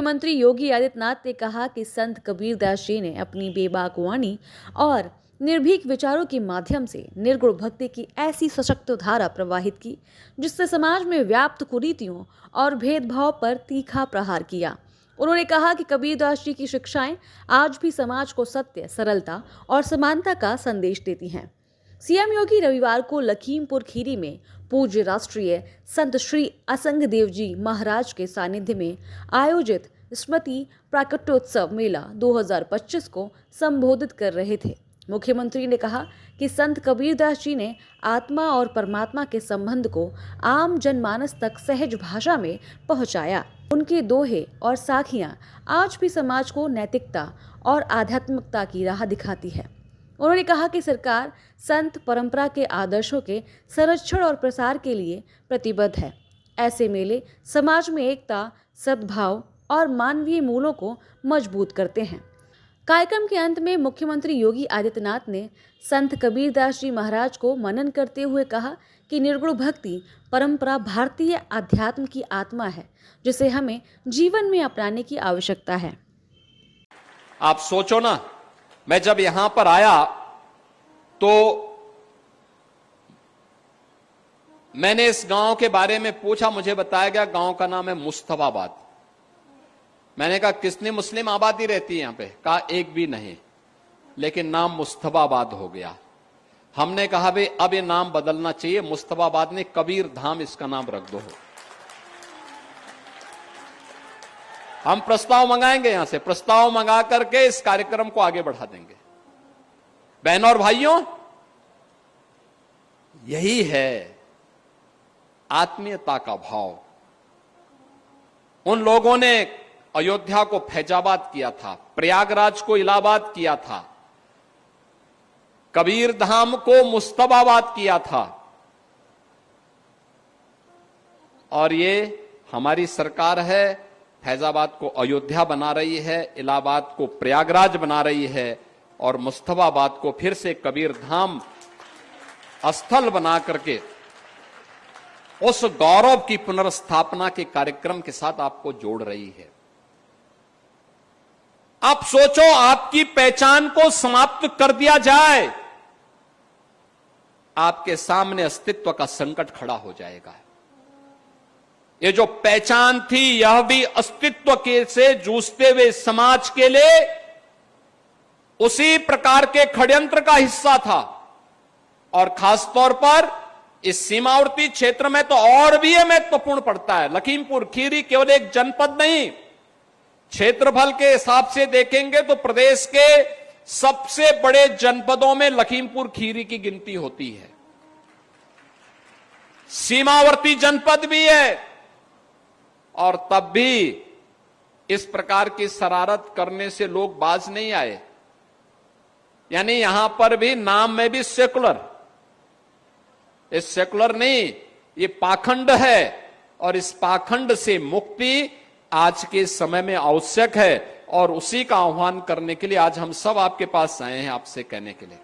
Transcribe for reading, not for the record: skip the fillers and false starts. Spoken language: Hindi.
मुख्यमंत्री योगी आदित्यनाथ ने कहा कि संत कबीरदास जी ने अपनी बेबाक वाणी और निर्भीक विचारों के माध्यम से निर्गुण भक्ति की ऐसी सशक्त धारा प्रवाहित की जिससे समाज में व्याप्त कुरीतियों और भेदभाव पर तीखा प्रहार किया। उन्होंने कहा कि कबीरदास जी की शिक्षाएं आज भी समाज को सत्य, सरलता और समानता का संदेश देती हैं। सीएम योगी रविवार को लखीमपुर खीरी में पूज्य राष्ट्रीय संत श्री असंग देव जी महाराज के सानिध्य में आयोजित स्मृति प्राकट्योत्सव मेला 2025 को संबोधित कर रहे थे। मुख्यमंत्री ने कहा कि संत कबीरदास जी ने आत्मा और परमात्मा के संबंध को आम जनमानस तक सहज भाषा में पहुंचाया। उनके दोहे और साखियां आज भी समाज को नैतिकता और आध्यात्मिकता की राह दिखाती है। उन्होंने कहा कि सरकार संत परंपरा के आदर्शों के संरक्षण और प्रसार के लिए प्रतिबद्ध है। ऐसे मेले समाज में एकता, सद्भाव और मानवीय मूल्यों को मजबूत करते हैं। कार्यक्रम के अंत में मुख्यमंत्री योगी आदित्यनाथ ने संत कबीरदास जी महाराज को मनन करते हुए कहा कि निर्गुण भक्ति परंपरा भारतीय अध्यात्म की आत्मा है, जिसे हमें जीवन में अपनाने की आवश्यकता है। आप सोचो ना, मैं जब यहां पर आया तो मैंने इस गांव के बारे में पूछा, मुझे बताया गया गांव का नाम है मुस्तफाबाद। मैंने कहा कितनी मुस्लिम आबादी रहती है यहां पे? कहा एक भी नहीं, लेकिन नाम मुस्तफाबाद हो गया। हमने कहा भाई अब ये नाम बदलना चाहिए, मुस्तफाबाद ने कबीर धाम इसका नाम रख दो। हम प्रस्ताव मंगाएंगे, यहां से प्रस्ताव मंगा करके इस कार्यक्रम को आगे बढ़ा देंगे। बहनों और भाइयों, यही है आत्मीयता का भाव। उन लोगों ने अयोध्या को फैजाबाद किया था, प्रयागराज को इलाहाबाद किया था, कबीर धाम को मुस्तफाबाद किया था, और ये हमारी सरकार है, फैजाबाद को अयोध्या बना रही है, इलाहाबाद को प्रयागराज बना रही है और मुस्तफाबाद को फिर से कबीर धाम स्थल बना करके उस गौरव की पुनर्स्थापना के कार्यक्रम के साथ आपको जोड़ रही है। आप सोचो, आपकी पहचान को समाप्त कर दिया जाए, आपके सामने अस्तित्व का संकट खड़ा हो जाएगा। ये जो पहचान थी, यह भी अस्तित्व के से जूझते हुए समाज के लिए उसी प्रकार के षड्यंत्र का हिस्सा था। और खासतौर पर इस सीमावर्ती क्षेत्र में तो और भी यह महत्वपूर्ण पड़ता है। लखीमपुर खीरी केवल एक जनपद नहीं, क्षेत्रफल के हिसाब से देखेंगे तो प्रदेश के सबसे बड़े जनपदों में लखीमपुर खीरी की गिनती होती है। सीमावर्ती जनपद भी है, और तब भी इस प्रकार की शरारत करने से लोग बाज नहीं आए। यानी यहां पर भी नाम में भी सेकुलर, ये सेकुलर नहीं, ये पाखंड है, और इस पाखंड से मुक्ति आज के समय में आवश्यक है, और उसी का आह्वान करने के लिए आज हम सब आपके पास आए हैं, आपसे कहने के लिए।